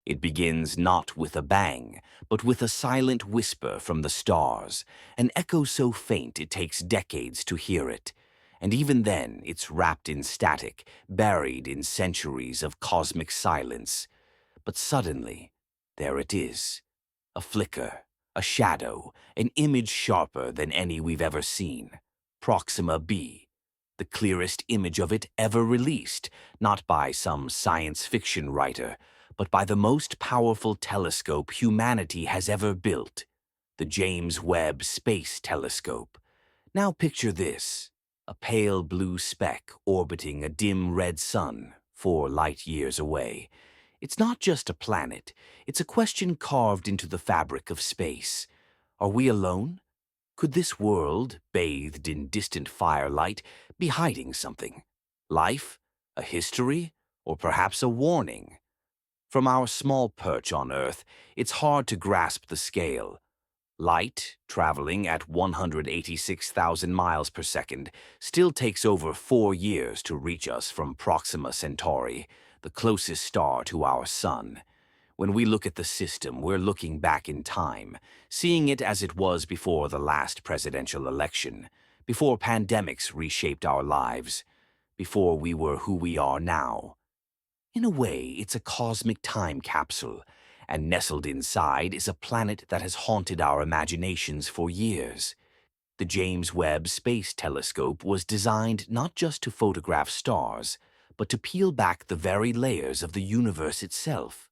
It begins not with a bang, but with a silent whisper from the stars, an echo so faint it takes decades to hear it. And even then, it's wrapped in static, buried in centuries of cosmic silence. But suddenly, there it is. A flicker, a shadow, an image sharper than any we've ever seen. Proxima b, the clearest image of it ever released, not by some science fiction writer, but by the most powerful telescope humanity has ever built, the James Webb Space Telescope. Now picture this, a pale blue speck orbiting a dim red sun 4 light-years away. It's not just a planet, it's a question carved into the fabric of space. Are we alone? Could this world, bathed in distant firelight, be hiding something? Life? A history? Or perhaps a warning? From our small perch on Earth, it's hard to grasp the scale. Light, traveling at 186,000 miles per second, still takes over 4 years to reach us from Proxima Centauri, the closest star to our Sun. When we look at the system, we're looking back in time, seeing it as it was before the last presidential election, before pandemics reshaped our lives, before we were who we are now. In a way, it's a cosmic time capsule, and nestled inside is a planet that has haunted our imaginations for years. The James Webb Space Telescope was designed not just to photograph stars, but to peel back the very layers of the universe itself.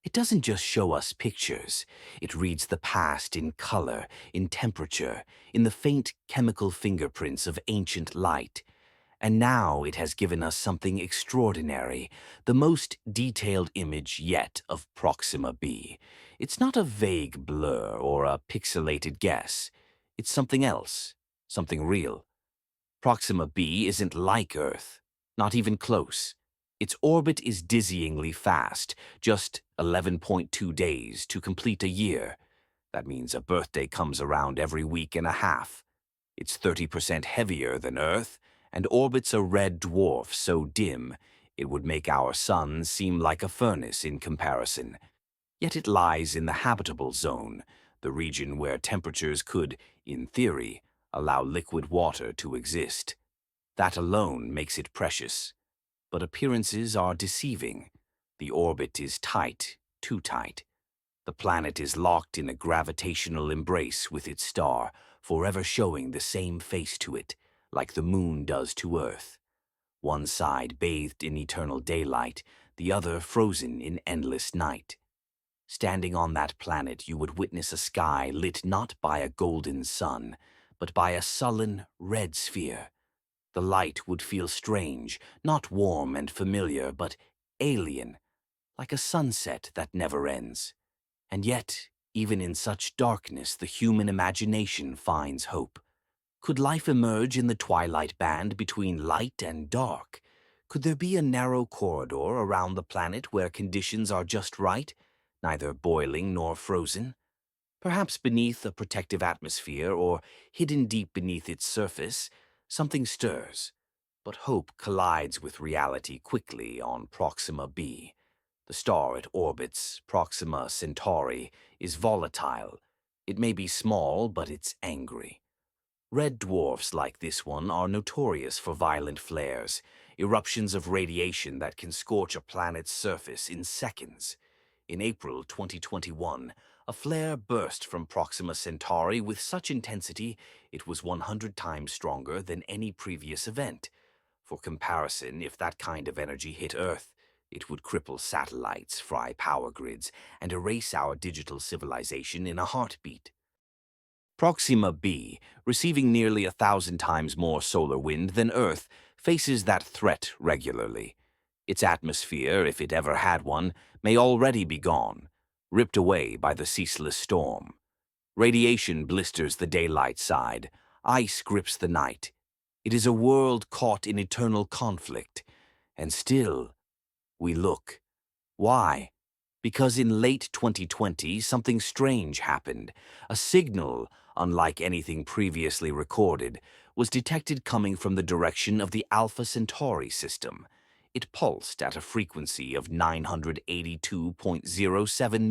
It doesn't just show us pictures. It reads the past in color, in temperature, in the faint chemical fingerprints of ancient light. And now it has given us something extraordinary, the most detailed image yet of Proxima b. It's not a vague blur or a pixelated guess. It's something else, something real. Proxima b isn't like Earth, not even close. Its orbit is dizzyingly fast, just 11.2 days to complete a year. That means a birthday comes around every week and a half. It's 30% heavier than Earth, and orbits a red dwarf so dim it would make our sun seem like a furnace in comparison. Yet it lies in the habitable zone, the region where temperatures could, in theory, allow liquid water to exist. That alone makes it precious. But appearances are deceiving. The orbit is tight, too tight. The planet is locked in a gravitational embrace with its star, forever showing the same face to it, like the moon does to Earth. One side bathed in eternal daylight, the other frozen in endless night. Standing on that planet, you would witness a sky lit not by a golden sun, but by a sullen, red sphere. The light would feel strange, not warm and familiar, but alien, like a sunset that never ends. And yet, even in such darkness, the human imagination finds hope. Could life emerge in the twilight band between light and dark? Could there be a narrow corridor around the planet where conditions are just right, neither boiling nor frozen? Perhaps beneath a protective atmosphere or hidden deep beneath its surface, something stirs. But hope collides with reality quickly on Proxima b. The star it orbits, Proxima Centauri, is volatile. It may be small, but it's angry. Red dwarfs like this one are notorious for violent flares, eruptions of radiation that can scorch a planet's surface in seconds. In April 2021, a flare burst from Proxima Centauri with such intensity it was 100 times stronger than any previous event. For comparison, if that kind of energy hit Earth, it would cripple satellites, fry power grids, and erase our digital civilization in a heartbeat. Proxima b, receiving nearly 1,000 times more solar wind than Earth, faces that threat regularly. Its atmosphere, if it ever had one, may already be gone, ripped away by the ceaseless storm. Radiation blisters the daylight side, ice grips the night. It is a world caught in eternal conflict, and still we look. Why? Because in late 2020, something strange happened. A signal, unlike anything previously recorded, was detected coming from the direction of the Alpha Centauri system. It pulsed at a frequency of 982.07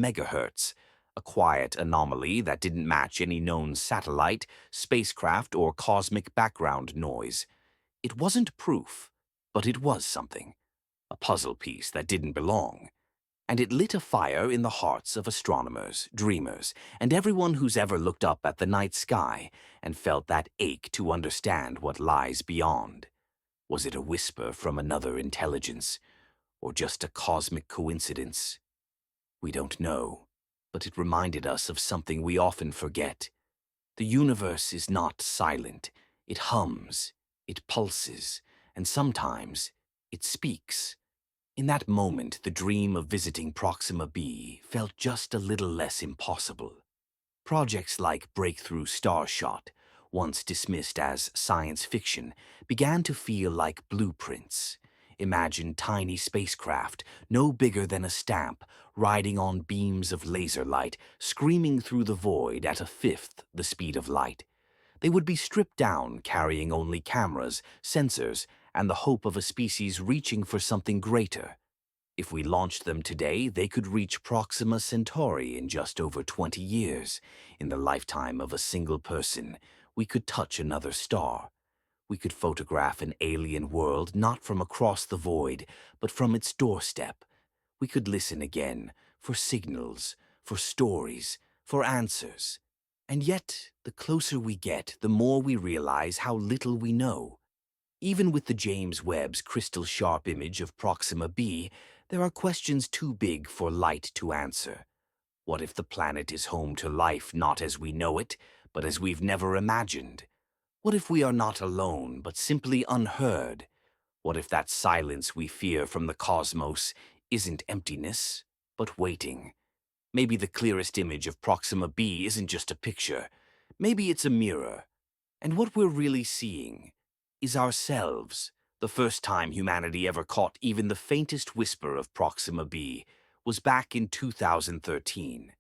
megahertz, a quiet anomaly that didn't match any known satellite, spacecraft, or cosmic background noise. It wasn't proof, but it was something, a puzzle piece that didn't belong. And it lit a fire in the hearts of astronomers, dreamers, and everyone who's ever looked up at the night sky and felt that ache to understand what lies beyond. Was it a whisper from another intelligence, or just a cosmic coincidence? We don't know, but it reminded us of something we often forget. The universe is not silent. It hums, it pulses, and sometimes it speaks. In that moment, the dream of visiting Proxima b felt just a little less impossible. Projects like Breakthrough Starshot, once dismissed as science fiction, began to feel like blueprints. Imagine tiny spacecraft, no bigger than a stamp, riding on beams of laser light, screaming through the void at a fifth the speed of light. They would be stripped down, carrying only cameras, sensors, and the hope of a species reaching for something greater. If we launched them today, they could reach Proxima Centauri in just over 20 years. In the lifetime of a single person, we could touch another star. We could photograph an alien world not from across the void, but from its doorstep. We could listen again, for signals, for stories, for answers. And yet, the closer we get, the more we realize how little we know. Even with the James Webb's crystal-sharp image of Proxima b, there are questions too big for light to answer. What if the planet is home to life not as we know it, but as we've never imagined? What if we are not alone, but simply unheard? What if that silence we fear from the cosmos isn't emptiness, but waiting? Maybe the clearest image of Proxima b isn't just a picture. Maybe it's a mirror. And what we're really seeing is ourselves. The first time humanity ever caught even the faintest whisper of Proxima b was back in 2013.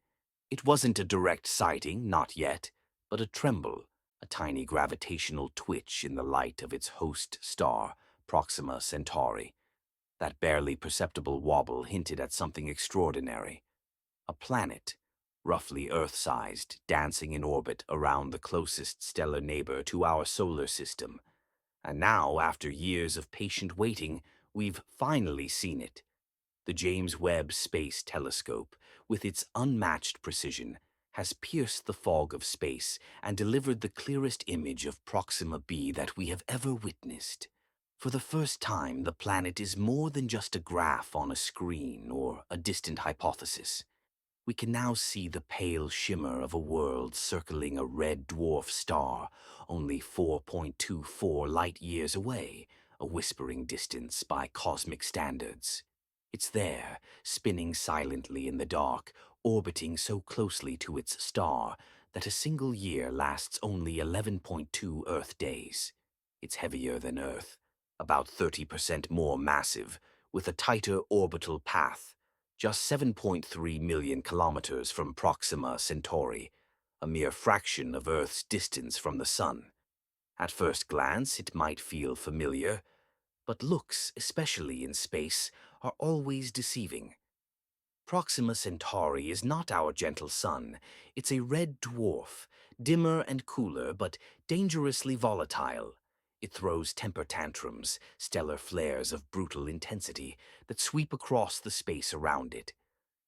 It wasn't a direct sighting, not yet, but a tremble, a tiny gravitational twitch in the light of its host star, Proxima Centauri. That barely perceptible wobble hinted at something extraordinary. A planet, roughly Earth-sized, dancing in orbit around the closest stellar neighbor to our solar system. And now, after years of patient waiting, we've finally seen it. The James Webb Space Telescope, with its unmatched precision, has pierced the fog of space and delivered the clearest image of Proxima b that we have ever witnessed. For the first time, the planet is more than just a graph on a screen or a distant hypothesis. We can now see the pale shimmer of a world circling a red dwarf star, only 4.24 light-years away, a whispering distance by cosmic standards. It's there, spinning silently in the dark, orbiting so closely to its star that a single year lasts only 11.2 Earth days. It's heavier than Earth, about 30% more massive, with a tighter orbital path. Just 7.3 million kilometers from Proxima Centauri, a mere fraction of Earth's distance from the Sun. At first glance, it might feel familiar, but looks, especially in space, are always deceiving. Proxima Centauri is not our gentle sun. It's a red dwarf, dimmer and cooler, but dangerously volatile. It throws temper tantrums, stellar flares of brutal intensity that sweep across the space around it.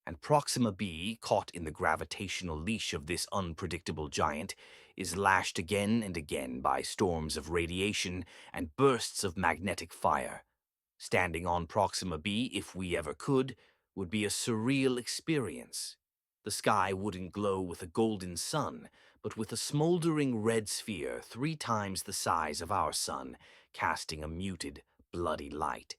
And Proxima b, caught in the gravitational leash of this unpredictable giant, is lashed again and again by storms of radiation and bursts of magnetic fire. Standing on Proxima b, if we ever could, would be a surreal experience. The sky wouldn't glow with a golden sun, but with a smoldering red sphere 3 times the size of our sun, casting a muted, bloody light.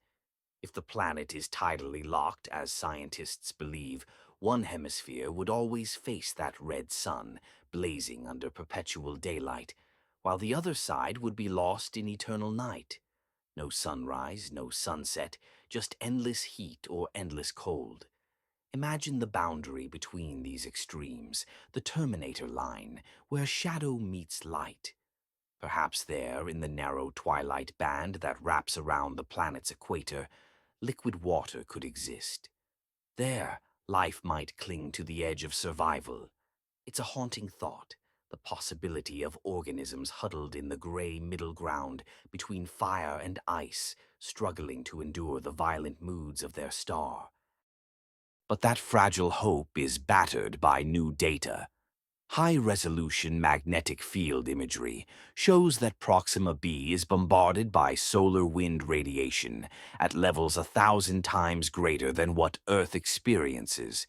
If the planet is tidally locked, as scientists believe, one hemisphere would always face that red sun, blazing under perpetual daylight, while the other side would be lost in eternal night. No sunrise, no sunset, just endless heat or endless cold. Imagine the boundary between these extremes, the Terminator line, where shadow meets light. Perhaps there, in the narrow twilight band that wraps around the planet's equator, liquid water could exist. There, life might cling to the edge of survival. It's a haunting thought, the possibility of organisms huddled in the gray middle ground between fire and ice, struggling to endure the violent moods of their star. But that fragile hope is battered by new data. High-resolution magnetic field imagery shows that Proxima b is bombarded by solar wind radiation at levels 1,000 times greater than what Earth experiences.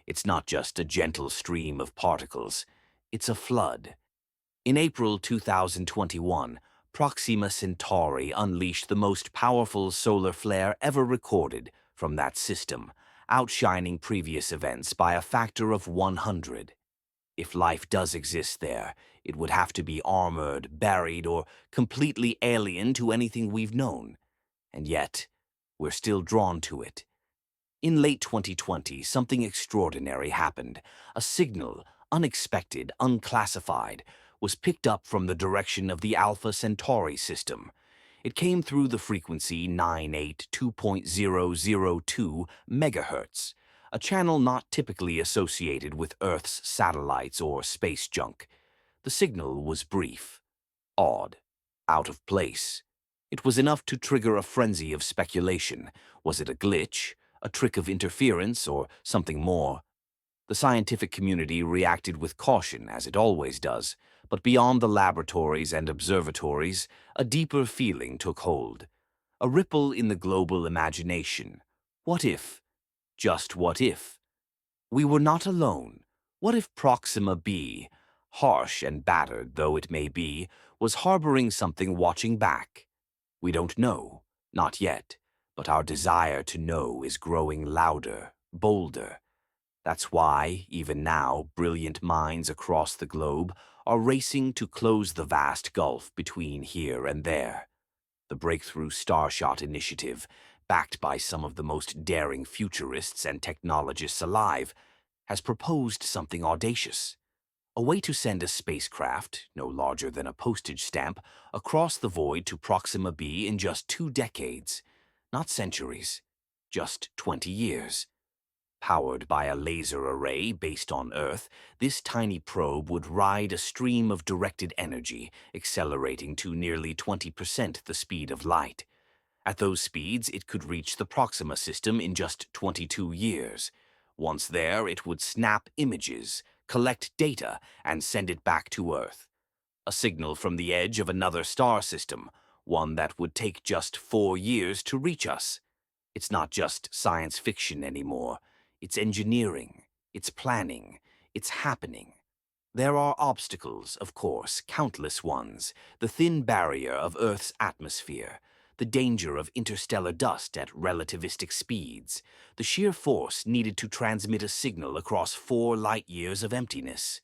It's not just a gentle stream of particles, it's a flood. In April 2021, Proxima Centauri unleashed the most powerful solar flare ever recorded from that system, outshining previous events by a factor of 100. If life does exist there, it would have to be armored, buried, or completely alien to anything we've known. And yet, we're still drawn to it. In late 2020, something extraordinary happened. A signal, unexpected, unclassified, was picked up from the direction of the Alpha Centauri system. It came through the frequency 982.002 megahertz, a channel not typically associated with Earth's satellites or space junk. The signal was brief, odd, out of place. It was enough to trigger a frenzy of speculation. Was it a glitch, a trick of interference, or something more? The scientific community reacted with caution, as it always does, but beyond the laboratories and observatories, a deeper feeling took hold. A ripple in the global imagination. What if, just what if, we were not alone? What if Proxima b, harsh and battered though it may be, was harboring something watching back? We don't know, not yet, but our desire to know is growing louder, bolder. That's why, even now, brilliant minds across the globe are racing to close the vast gulf between here and there. The Breakthrough Starshot Initiative, backed by some of the most daring futurists and technologists alive, has proposed something audacious. A way to send a spacecraft, no larger than a postage stamp, across the void to Proxima b in just 2 decades. Not centuries, just 20 years. Powered by a laser array based on Earth, this tiny probe would ride a stream of directed energy, accelerating to nearly 20% the speed of light. At those speeds, it could reach the Proxima system in just 22 years. Once there, it would snap images, collect data, and send it back to Earth. A signal from the edge of another star system, one that would take just 4 years to reach us. It's not just science fiction anymore. It's engineering, it's planning, it's happening. There are obstacles, of course, countless ones. The thin barrier of Earth's atmosphere, the danger of interstellar dust at relativistic speeds, the sheer force needed to transmit a signal across 4 light-years of emptiness.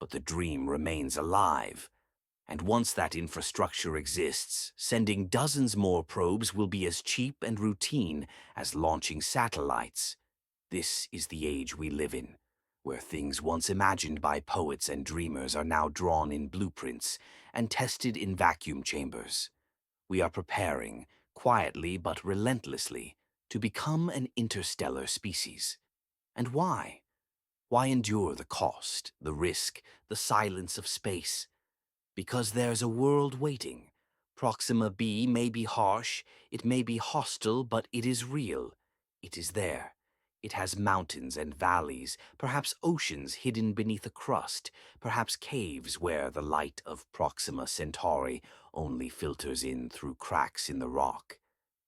But the dream remains alive. And once that infrastructure exists, sending dozens more probes will be as cheap and routine as launching satellites. This is the age we live in, where things once imagined by poets and dreamers are now drawn in blueprints and tested in vacuum chambers. We are preparing, quietly but relentlessly, to become an interstellar species. And why? Why endure the cost, the risk, the silence of space? Because there's a world waiting. Proxima b may be harsh, it may be hostile, but it is real. It is there. It has mountains and valleys, perhaps oceans hidden beneath a crust, perhaps caves where the light of Proxima Centauri only filters in through cracks in the rock.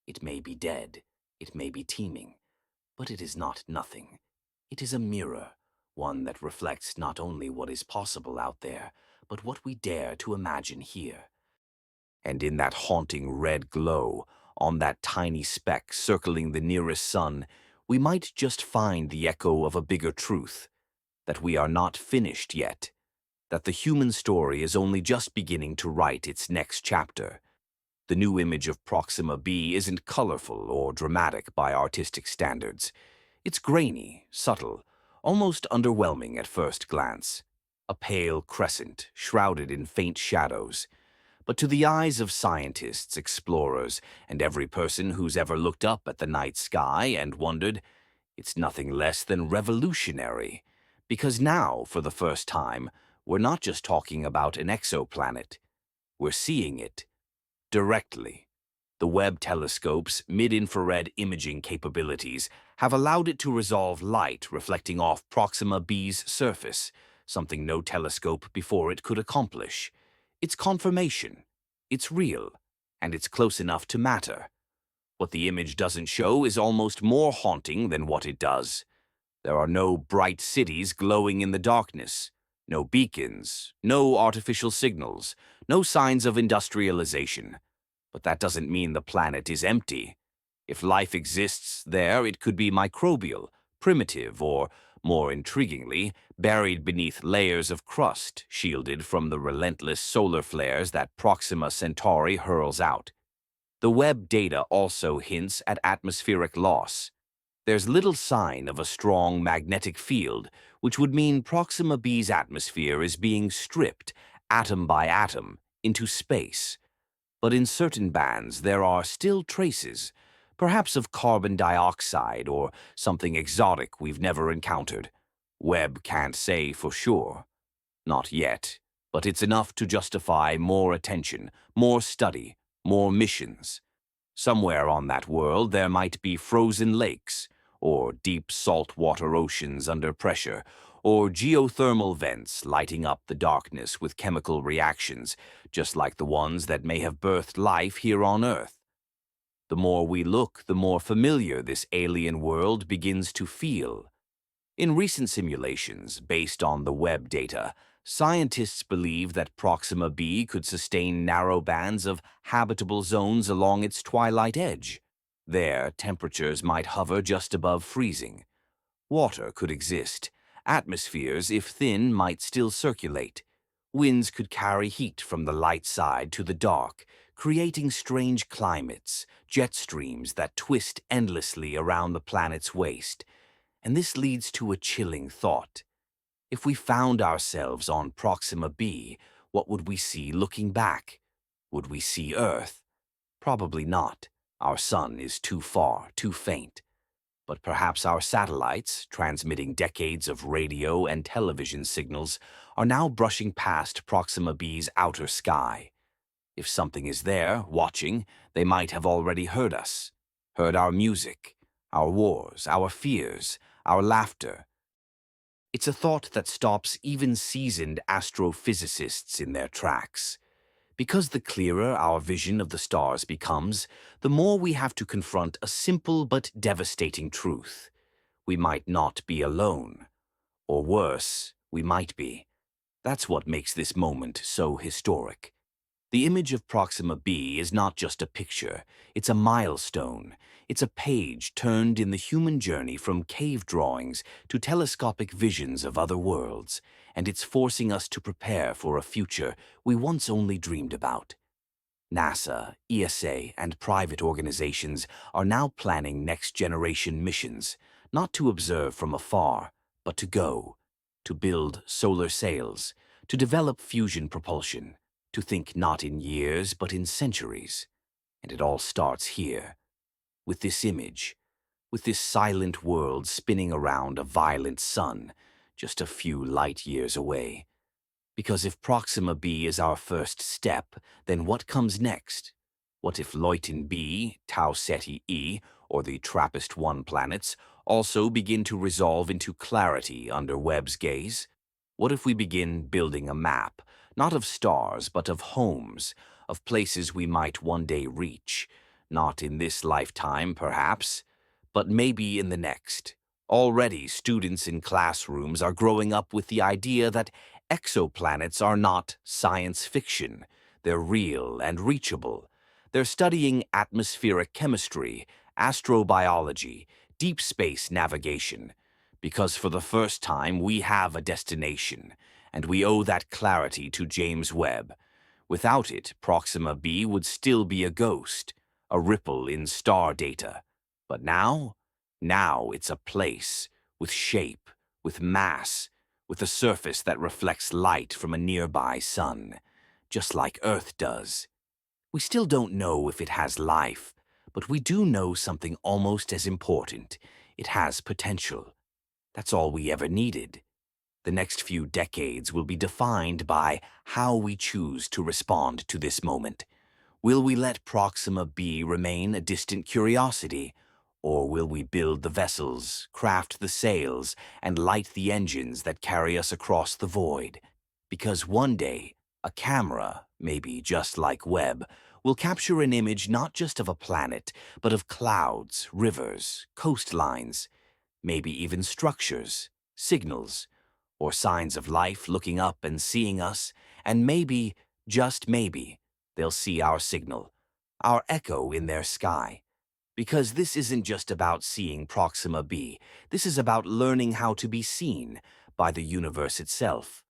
It may be dead, it may be teeming, but it is not nothing. It is a mirror, one that reflects not only what is possible out there, but what we dare to imagine here. And in that haunting red glow, on that tiny speck circling the nearest sun, we might just find the echo of a bigger truth, that we are not finished yet, that the human story is only just beginning to write its next chapter. The new image of Proxima b isn't colorful or dramatic by artistic standards. It's grainy, subtle, almost underwhelming at first glance. A pale crescent, shrouded in faint shadows. But to the eyes of scientists, explorers, and every person who's ever looked up at the night sky and wondered, it's nothing less than revolutionary. Because now, for the first time, we're not just talking about an exoplanet. We're seeing it directly. The Webb telescope's mid-infrared imaging capabilities have allowed it to resolve light reflecting off Proxima B's surface, something no telescope before it could accomplish. It's confirmation. It's real. And it's close enough to matter. What the image doesn't show is almost more haunting than what it does. There are no bright cities glowing in the darkness, no beacons, no artificial signals, no signs of industrialization. But that doesn't mean the planet is empty. If life exists there, it could be microbial, primitive, or, more intriguingly, buried beneath layers of crust, shielded from the relentless solar flares that Proxima Centauri hurls out. The Webb data also hints at atmospheric loss. There's little sign of a strong magnetic field, which would mean Proxima B's atmosphere is being stripped, atom by atom, into space. But in certain bands there are still traces, perhaps of carbon dioxide or something exotic we've never encountered. Webb can't say for sure. Not yet, but it's enough to justify more attention, more study, more missions. Somewhere on that world there might be frozen lakes, or deep saltwater oceans under pressure, or geothermal vents lighting up the darkness with chemical reactions, just like the ones that may have birthed life here on Earth. The more we look, the more familiar this alien world begins to feel. In recent simulations, based on the Webb data, scientists believe that Proxima b could sustain narrow bands of habitable zones along its twilight edge. There, temperatures might hover just above freezing. Water could exist. Atmospheres, if thin, might still circulate. Winds could carry heat from the light side to the dark, creating strange climates, jet streams that twist endlessly around the planet's waste. And this leads to a chilling thought. If we found ourselves on Proxima b, what would we see looking back? Would we see Earth? Probably not. Our sun is too far, too faint. But perhaps our satellites, transmitting decades of radio and television signals, are now brushing past Proxima b's outer sky. If something is there, watching, they might have already heard us, heard our music, our wars, our fears, our laughter. It's a thought that stops even seasoned astrophysicists in their tracks. Because the clearer our vision of the stars becomes, the more we have to confront a simple but devastating truth. We might not be alone. Or worse, we might be. That's what makes this moment so historic. The image of Proxima b is not just a picture, it's a milestone. It's a page turned in the human journey from cave drawings to telescopic visions of other worlds, and it's forcing us to prepare for a future we once only dreamed about. NASA, ESA, and private organizations are now planning next-generation missions, not to observe from afar, but to go, to build solar sails, to develop fusion propulsion, to think not in years but in centuries. And it all starts here, with this image, with this silent world spinning around a violent sun, just a few light years away. Because if Proxima b is our first step, then what comes next? What if Luyten b, Tau Ceti e, or the TRAPPIST-1 planets also begin to resolve into clarity under Webb's gaze? What if we begin building a map, not of stars, but of homes, of places we might one day reach, not in this lifetime, perhaps, but maybe in the next? Already, students in classrooms are growing up with the idea that exoplanets are not science fiction. They're real and reachable. They're studying atmospheric chemistry, astrobiology, deep space navigation, because for the first time we have a destination, and we owe that clarity to James Webb. Without it, Proxima b would still be a ghost, a ripple in star data. But now it's a place, with shape, with mass, with a surface that reflects light from a nearby sun. just like Earth does. We still don't know if it has life, but we do know something almost as important. It has potential. That's all we ever needed. The next few decades will be defined by how we choose to respond to this moment. Will we let Proxima b remain a distant curiosity, or will we build the vessels, craft the sails, and light the engines that carry us across the void? Because one day, a camera, maybe just like Webb, will capture an image not just of a planet, but of clouds, rivers, coastlines, maybe even structures, signals, or signs of life looking up and seeing us, and maybe, just maybe, they'll see our signal, our echo in their sky. Because this isn't just about seeing Proxima b, this is about learning how to be seen by the universe itself.